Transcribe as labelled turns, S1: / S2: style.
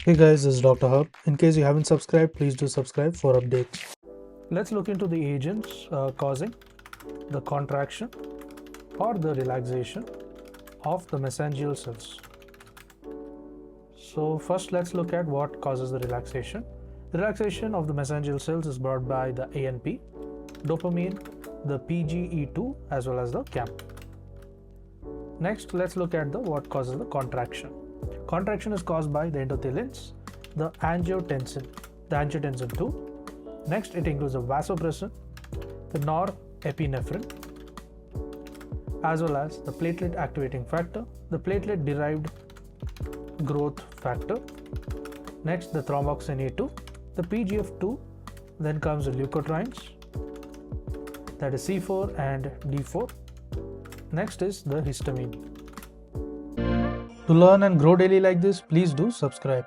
S1: Hey guys, this is Dr. Hub. In case you haven't subscribed, please do subscribe for updates. Let's look into the agents causing the contraction or the relaxation of the mesangial cells. So first let's look at what causes the relaxation. The relaxation of the mesangial cells is brought by the ANP, dopamine, the PGE2 as well as the CAMP. Next, let's look at what causes the contraction. Contraction is caused by the endothelins, the angiotensin 2. Next, it includes the vasopressin, the norepinephrine, as well as the platelet activating factor, the platelet derived growth factor. Next, the thromboxane A2, the PGF2. Then comes the leukotrienes, that is C4 and D4. Next is the histamine. To learn and grow daily like this, please do subscribe.